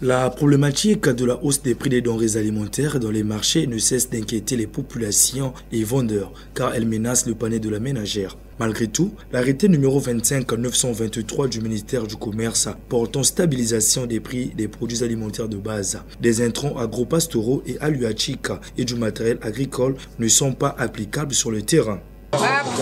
La problématique de la hausse des prix des denrées alimentaires dans les marchés ne cesse d'inquiéter les populations et vendeurs, car elle menace le panier de la ménagère. Malgré tout, l'arrêté numéro 25-923 du ministère du Commerce portant stabilisation des prix des produits alimentaires de base, des intrants agro-pastoraux et halieutiques et du matériel agricole ne sont pas applicables sur le terrain.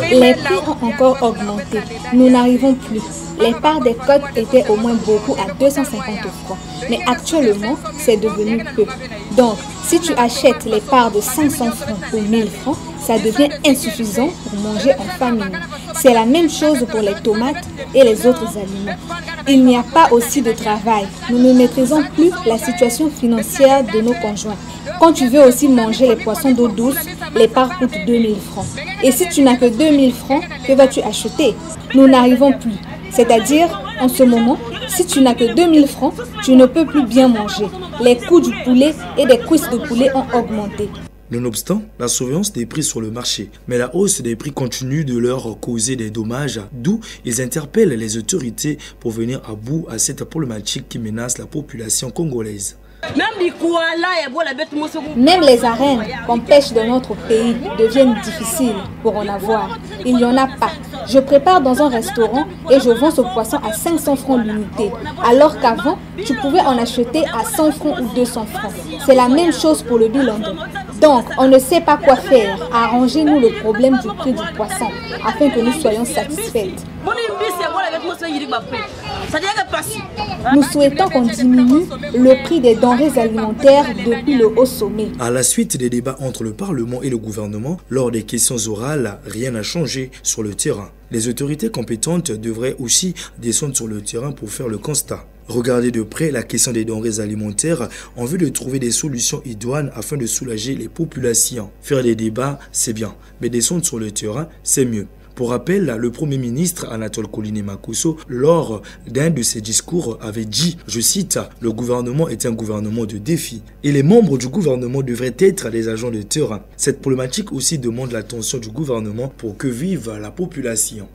Les prix ont encore augmenté. Nous n'arrivons plus. Les parts des cotes étaient au moins beaucoup à 250 francs. Mais actuellement, c'est devenu peu. Donc, si tu achètes les parts de 500 francs ou 1000 francs, ça devient insuffisant pour manger en famille. C'est la même chose pour les tomates et les autres aliments. Il n'y a pas aussi de travail. Nous ne maîtrisons plus la situation financière de nos conjoints. Quand tu veux aussi manger les poissons d'eau douce, les parts coûtent 2000 francs. Et si tu n'as que 2000 francs, que vas-tu acheter? Nous n'arrivons plus. C'est-à-dire, en ce moment, si tu n'as que 2000 francs, tu ne peux plus bien manger. Les coûts du poulet et des cuisses de poulet ont augmenté. Nonobstant la surveillance des prix sur le marché, mais la hausse des prix continue de leur causer des dommages, d'où ils interpellent les autorités pour venir à bout à cette problématique qui menace la population congolaise. Même les arènes qu'on pêche dans notre pays deviennent difficiles pour en avoir. Il n'y en a pas. Je prépare dans un restaurant et je vends ce poisson à 500 francs l'unité, alors qu'avant, tu pouvais en acheter à 100 francs ou 200 francs. C'est la même chose pour le bilandais. Donc, on ne sait pas quoi faire. Arrangez-nous le problème du prix du poisson afin que nous soyons satisfaits. Nous souhaitons qu'on diminue le prix des denrées alimentaires depuis le haut sommet. À la suite des débats entre le Parlement et le gouvernement, lors des questions orales, rien n'a changé sur le terrain. Les autorités compétentes devraient aussi descendre sur le terrain pour faire le constat. Regarder de près la question des denrées alimentaires en vue de trouver des solutions idoines afin de soulager les populations. Faire des débats, c'est bien, mais descendre sur le terrain, c'est mieux. Pour rappel, le Premier ministre Anatole Koliné Makosso, lors d'un de ses discours, avait dit, je cite, « Le gouvernement est un gouvernement de défi et les membres du gouvernement devraient être des agents de terrain. » Cette problématique aussi demande l'attention du gouvernement pour que vive la population.